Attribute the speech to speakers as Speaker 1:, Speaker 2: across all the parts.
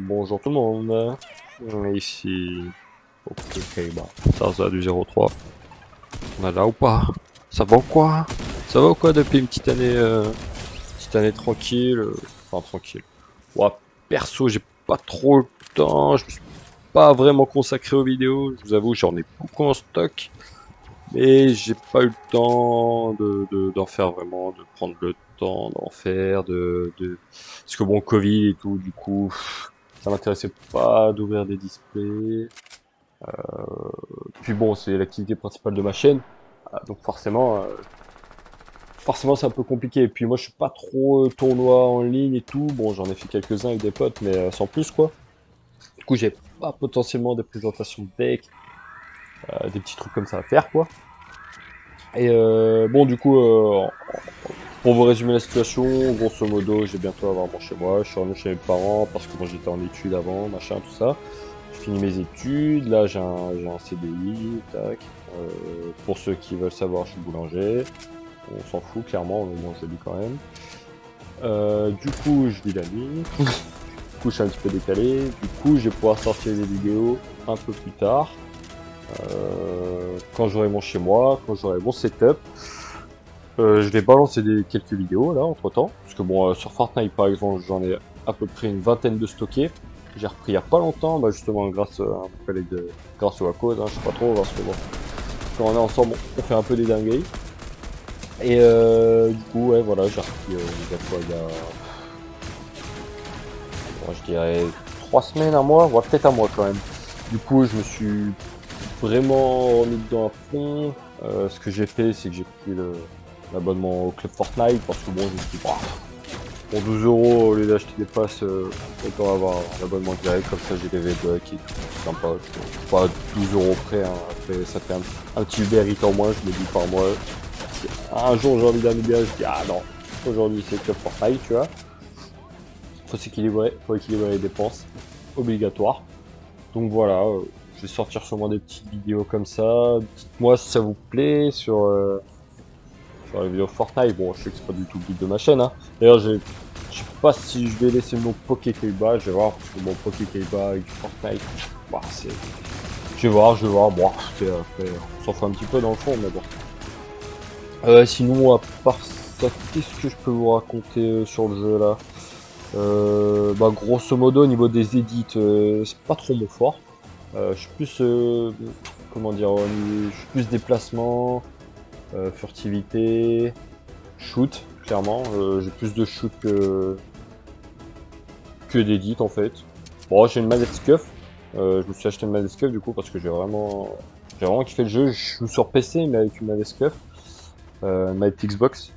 Speaker 1: Bonjour tout le monde. Ici, ok, bah, Sarza du 03. On est là ou pas? Ça va ou quoi? Ça va ou quoi depuis une petite année tranquille? Enfin, tranquille. Ouais, perso, j'ai pas trop le temps. Je me suis pas vraiment consacré aux vidéos. Je vous avoue, j'en ai beaucoup en stock. Mais j'ai pas eu le temps d'en faire vraiment, de prendre le temps d'en faire, parce que bon, Covid et tout, du coup, ça m'intéressait pas d'ouvrir des displays. Puis bon, c'est l'activité principale de ma chaîne, donc forcément c'est un peu compliqué. Et puis moi, je suis pas trop tournoi en ligne et tout. Bon, j'en ai fait quelques-uns avec des potes, mais sans plus quoi. Du coup, j'ai pas potentiellement des présentations de deck, des petits trucs comme ça à faire quoi. Et bon, du coup, pour vous résumer la situation, grosso modo, j'ai bientôt avoir mon chez moi. Je suis revenu chez mes parents parce que moi j'étais en études avant, machin, tout ça. J'ai fini mes études. Là, j'ai un CDI, tac. Pour ceux qui veulent savoir, je suis boulanger. On s'en fout, clairement, mais bon, je le dis quand même. Du coup, je vis la nuit. Du coup, je suis un petit peu décalé. Du coup, je vais pouvoir sortir des vidéos un peu plus tard. Quand j'aurai mon chez moi, quand j'aurai mon setup. Je vais balancer quelques vidéos là entre temps, parce que bon sur Fortnite par exemple j'en ai à peu près une vingtaine de stockés. J'ai repris il y a pas longtemps, bah, justement grâce à mon collègue grâce ou à cause, hein, je sais pas trop, parce que bon, quand on est ensemble on fait un peu des dingueries. Et du coup ouais voilà j'ai repris il y a bon, je dirais 3 semaines, un mois, voire peut-être un mois quand même. Du coup je me suis vraiment remis dedans à fond. Ce que j'ai fait c'est que j'ai pris l'abonnement au club Fortnite parce que bon je me suis dit bah, pour 12 euros au lieu d'acheter des passes autant avoir l'abonnement direct, comme ça j'ai des V-Bucks et tout, c'est sympa, c'est pas 12 euros près, hein. Après ça fait un petit Uber Eats en moins, je me dis par mois. Si un jour j'ai envie d'un Uber, je dis ah non, aujourd'hui c'est club Fortnite, tu vois, faut équilibrer les dépenses, obligatoire. Donc voilà, je vais sortir sûrement des petites vidéos comme ça, dites-moi si ça vous plaît sur les vidéos Fortnite. Bon, je sais que c'est pas du tout le but de ma chaîne, hein. D'ailleurs, je sais pas si je vais laisser mon Poké-Kaiba, je vais voir, parce que mon Poké-Kaiba avec Fortnite, bah, c'est... Je vais voir, bon, après, on s'en fout un petit peu dans le fond, mais bon. Sinon, à part ça, qu'est-ce que je peux vous raconter sur le jeu, là? Bah, grosso modo, au niveau des edits, c'est pas trop mon fort. Je suis plus, comment dire, je suis plus déplacement, furtivité, shoot, clairement. J'ai plus de shoot que d'édit en fait. Bon, j'ai une manette Scuff. Je me suis acheté une manette Scuff du coup parce que j'ai vraiment kiffé le jeu. Je joue sur PC mais avec une manette Scuff, une manette Xbox.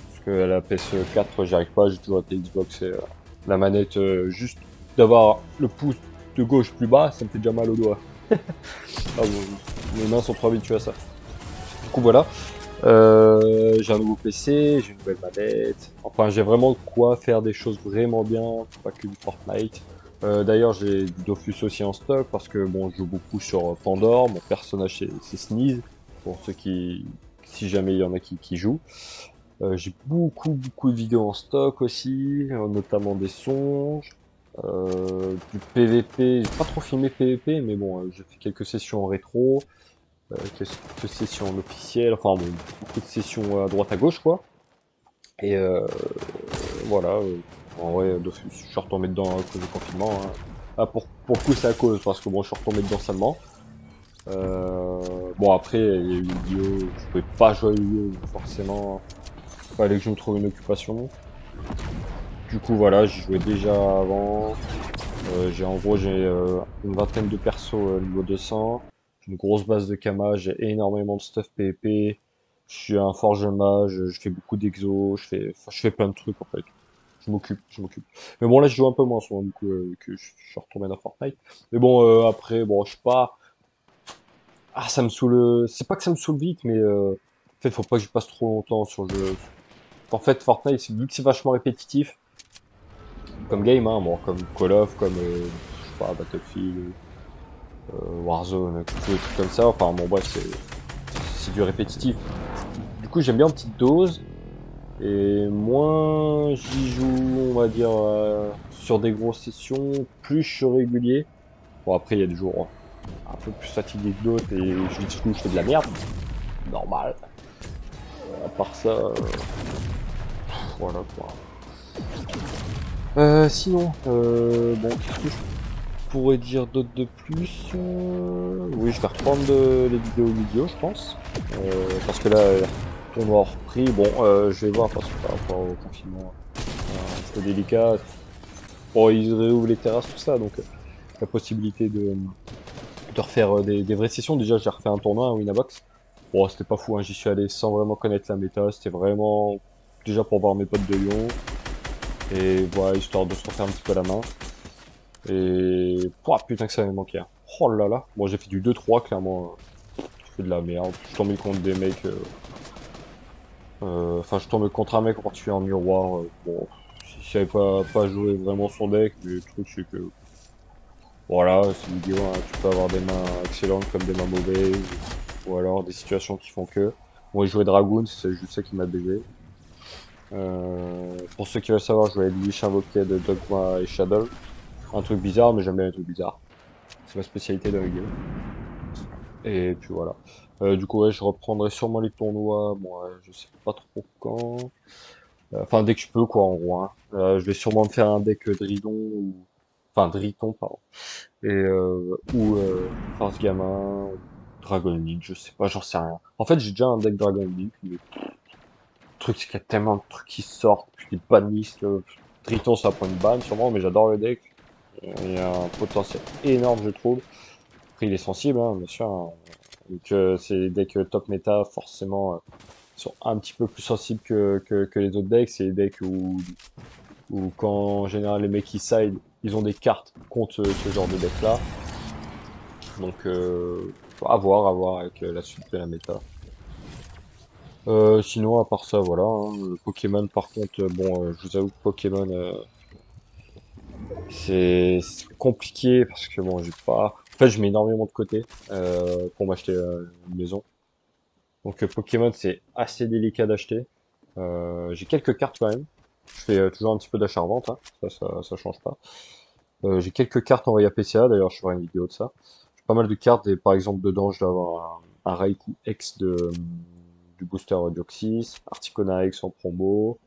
Speaker 1: Parce que à la PS4 j'y arrive pas, j'ai toujours été Xbox et la manette juste d'avoir le pouce de gauche plus bas, ça me fait déjà mal au doigt. Ah bon, mes mains sont trop habituées à ça. Du coup voilà. J'ai un nouveau PC, j'ai une nouvelle manette. Enfin, j'ai vraiment de quoi faire des choses vraiment bien, pas que du Fortnite. D'ailleurs, j'ai du Dofus aussi en stock parce que bon, je joue beaucoup sur Pandore. Mon personnage c'est Sneeze pour ceux qui, si jamais il y en a qui jouent. J'ai beaucoup de vidéos en stock aussi, notamment des songes, du PVP. J'ai pas trop filmé PVP, mais bon, j'ai fait quelques sessions en rétro. Quelques sessions officielles, enfin bon, beaucoup de sessions à droite à gauche quoi. Et voilà, en vrai, Dofus, je suis retombé dedans à cause du confinement, hein. Ah, pour le coup, c'est à cause, parce que bon, je suis retombé dedans seulement. Bon, après, il y a eu Yu-Gi-Oh! Je pouvais pas jouer à Yu-Gi-Oh! Forcément, fallait que je me trouve une occupation. Du coup, voilà, j'y jouais déjà avant. En gros, j'ai une vingtaine de persos niveau 200. J'ai une grosse base de Kama, j'ai énormément de stuff PvP. Je suis un forge mage, je fais beaucoup d'exos, je fais plein de trucs en fait. Je m'occupe. Mais bon, là, je joue un peu moins souvent, du coup, que je suis retourné dans Fortnite. Mais bon, après, bon, je suis pas... Ah, ça me saoule... C'est pas que ça me saoule vite, mais en fait, faut pas que je passe trop longtemps sur le jeu. En fait, Fortnite, vu que c'est vachement répétitif, comme game, hein, bon, comme Call of, comme, je sais pas, Battlefield, Warzone, des trucs comme ça, enfin, bon, bref, c'est du répétitif. Du coup, j'aime bien en petite dose, et moins j'y joue, on va dire, sur des grosses sessions, plus je suis régulier. Bon, après, il y a des jours un peu plus fatigués que d'autres et du coup, je fais de la merde. Normal. À part ça, voilà quoi. Sinon, bon, qu'est-ce que je pourrais dire d'autre de plus? Oui, je vais reprendre les vidéos, je pense. Parce que là, on a repris. Bon, je vais voir parce que par rapport au confinement, un peu délicat. Bon, ils réouvrent les terrasses, tout ça, donc la possibilité de refaire des vraies sessions. Déjà, j'ai refait un tournoi, un Winabox. Bon, c'était pas fou, hein, j'y suis allé sans vraiment connaître la méta. C'était vraiment déjà pour voir mes potes de Lyon. Et voilà, histoire de se refaire un petit peu la main. Et pouah, putain que ça m'avait manqué. Hein. Oh là là. Bon, j'ai fait du 2-3, clairement. Je fais de la merde. Je suis tombé contre des mecs. Enfin, je tombe contre un mec en particulier en miroir. Bon, si j'avais pas joué vraiment son deck, mais le truc c'est que voilà, c'est vidéo, hein, tu peux avoir des mains excellentes comme des mains mauvaises, ou alors des situations qui font que. Moi, je jouais Dragoon, c'est juste ça qui m'a baisé. Pour ceux qui veulent savoir, je jouais Lich Invoqué de Dogma et Shadow. Un truc bizarre, mais j'aime bien les trucs bizarres. C'est ma spécialité dans le game. Et puis voilà. Du coup, ouais, je reprendrai sûrement les tournois. Bon, je sais pas trop quand. Enfin, dès que je peux, quoi, en gros. Hein. Je vais sûrement me faire un deck Dridon ou... Enfin, Driton, pardon. Et ou Force Gamin, ou Dragon League, je sais pas, j'en sais rien. En fait, j'ai déjà un deck Dragon League, mais le truc, c'est qu'il y a tellement de trucs qui sortent, puis des bannistes. Triton, ça prend une ban, sûrement, mais j'adore le deck. Il y a un potentiel énorme, je trouve. Après, il est sensible, hein, bien sûr. Hein. Donc, c'est des decks top méta, forcément, sont un petit peu plus sensibles que les autres decks. C'est des decks où quand, en général, les mecs qui side, ils ont des cartes contre ce genre de deck-là. Donc, à voir avec la suite de la méta. Sinon, à part ça, voilà. Hein, Pokémon, par contre, bon, je vous avoue que Pokémon, c'est compliqué parce que bon, j'ai pas. En fait, je mets énormément de côté pour m'acheter une maison. Donc, Pokémon, c'est assez délicat d'acheter. J'ai quelques cartes quand même. Je fais toujours un petit peu d'achat-revente, hein. Ça change pas. J'ai quelques cartes envoyées à PCA, d'ailleurs, je ferai une vidéo de ça. J'ai pas mal de cartes et par exemple dedans, je dois avoir un Raikou X du booster Deoxys, Articona X en promo,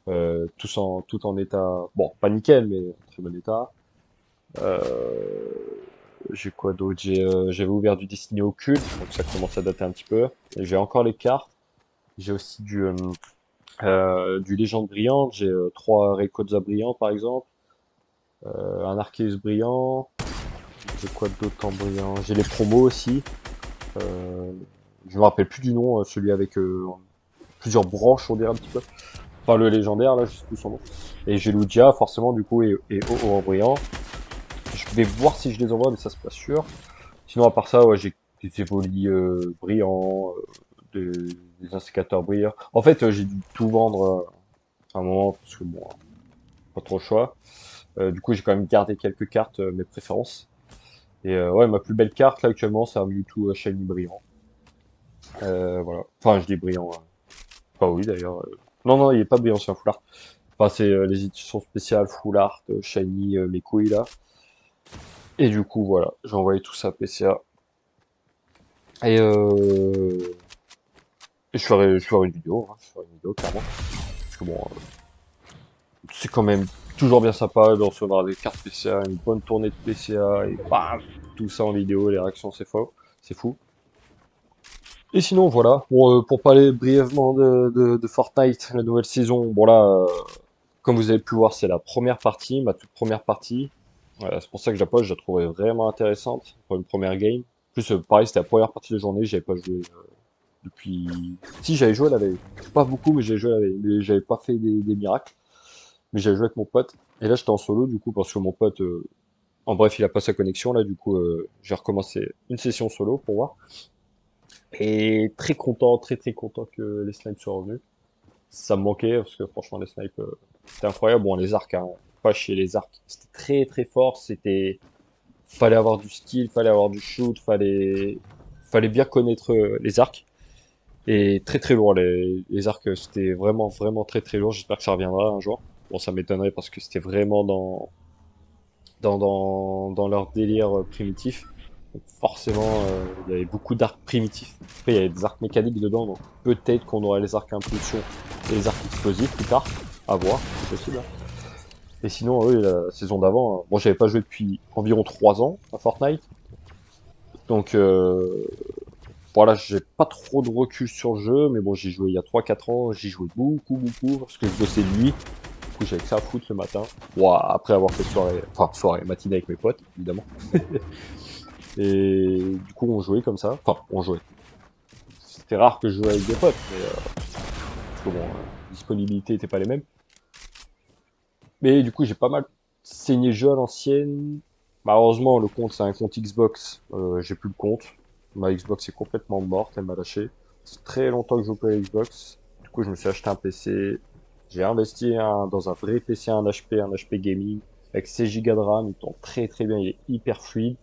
Speaker 1: tout en état, bon, pas nickel, mais en très bon état. Euh, j'ai quoi d'autre? J'avais ouvert du Destiny Occulte, donc ça commence à dater un petit peu. Et j'ai encore les cartes. J'ai aussi du Légende Brillante, j'ai 3 Rayquaza brillants par exemple, un Arceus brillant, j'ai quoi d'autre en brillant? J'ai les promos aussi. Euh, je me rappelle plus du nom, celui avec plusieurs branches, on dirait un petit peu. Enfin, le légendaire, là, je sais plus son nom. Et j'ai Lugia, forcément, du coup, et O en brillant. Je vais voir si je les envoie, mais ça, c'est pas sûr. Sinon, à part ça, ouais, j'ai des évolis brillants, des insécateurs brillants. En fait, j'ai dû tout vendre à un moment, parce que bon, pas trop le choix. Du coup, j'ai quand même gardé quelques cartes, mes préférences. Et ouais, ma plus belle carte, là, actuellement, c'est un Mewtwo Shiny brillant. Voilà. Enfin, je dis brillant. Enfin, oui, d'ailleurs. Non, non, il est pas brillant, c'est un full art. Enfin, c'est les éditions spéciales, full art, shiny, mes couilles, là. Et du coup, voilà, j'ai envoyé tout ça à PCA. Et je ferai une vidéo, hein, je ferai une vidéo, clairement. Parce que bon, c'est quand même toujours bien sympa de recevoir des cartes PCA, une bonne tournée de PCA, et bam, tout ça en vidéo, les réactions, c'est fou. C'est fou. Et sinon, voilà, pour parler brièvement de Fortnite, la nouvelle saison, bon là, comme vous avez pu voir, c'est la première partie, ma toute première partie. C'est pour ça que je la pose, je la trouvais vraiment intéressante pour une première game. En plus, pareil, c'était la première partie de la journée, j'avais pas joué depuis... Si, j'avais joué la veille. Pas beaucoup, mais j'avais joué la veille. Mais j'avais pas fait des miracles. Mais j'avais joué avec mon pote. Et là, j'étais en solo, du coup, parce que mon pote... En bref, il a pas sa connexion, là, du coup, j'ai recommencé une session solo pour voir. Et très content, très content que les snipes soient revenus. Ça me manquait, parce que franchement, les snipes, c'était incroyable. Bon, les arcs, hein, pas chier les arcs. C'était très fort, c'était... Fallait avoir du style, fallait avoir du shoot, fallait bien connaître les arcs. Et très lourd, les arcs, c'était vraiment très lourd. J'espère que ça reviendra un jour. Bon, ça m'étonnerait parce que c'était vraiment dans leur délire primitif. Donc forcément, il y avait beaucoup d'arcs primitifs. Après, il y avait des arcs mécaniques dedans, donc peut-être qu'on aurait les arcs impulsion et les arcs explosifs plus tard. À voir, c'est possible. Hein. Et sinon, oui, la saison d'avant, bon, j'avais pas joué depuis environ 3 ans à Fortnite. Donc voilà, j'ai pas trop de recul sur le jeu, mais bon, j'y joué il y a 3 4 ans, j'y jouais beaucoup, parce que je bossais de nuit. Du coup, j'avais que ça à foutre le matin. Bon, après avoir fait soirée matinée avec mes potes, évidemment. Et du coup, on jouait comme ça. Enfin, on jouait. C'était rare que je jouais avec des potes, mais parce que bon, disponibilité était pas les mêmes. Mais du coup, j'ai pas mal saigné le jeu à l'ancienne. Malheureusement, le compte, c'est un compte Xbox. J'ai plus le compte. Ma Xbox est complètement morte, elle m'a lâché. C'est très longtemps que je joue pas à Xbox. Du coup, je me suis acheté un PC. J'ai investi dans un vrai PC, un HP gaming, avec 16 Go de RAM. Il tourne très bien, il est hyper fluide.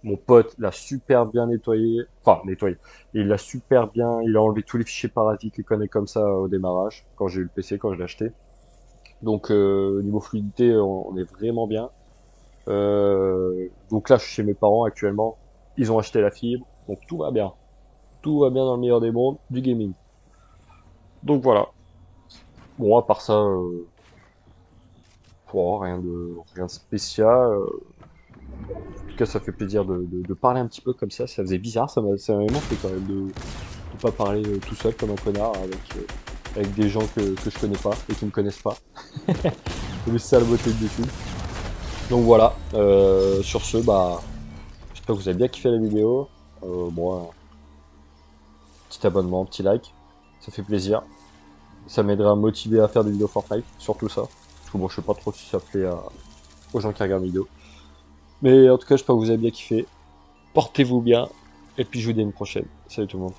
Speaker 1: Mon pote l'a super bien nettoyé. Enfin, nettoyé. Il l'a super bien, il a enlevé tous les fichiers parasites qu'il connaît comme ça au démarrage, quand j'ai eu le PC, quand je l'ai acheté. Donc, niveau fluidité, on est vraiment bien. Donc là, je suis chez mes parents actuellement. Ils ont acheté la fibre, donc tout va bien. Tout va bien dans le meilleur des mondes, du gaming. Donc voilà. Bon, à part ça, rien de spécial. En tout cas, ça fait plaisir de parler un petit peu comme ça. Ça faisait bizarre, ça m'a manqué quand même de pas parler tout seul comme un connard avec des gens que je connais pas et qui me connaissent pas. C'est ça la beauté de YouTube. Donc voilà. Sur ce, bah, j'espère que vous avez bien kiffé la vidéo. Bon, petit abonnement, petit like, ça fait plaisir. Ça m'aidera à me motiver à faire des vidéos Fortnite, surtout ça. Parce que bon, je sais pas trop si ça plaît aux gens qui regardent mes vidéos. Mais en tout cas, j'espère que vous avez bien kiffé. Portez-vous bien. Et puis je vous dis à une prochaine. Salut tout le monde.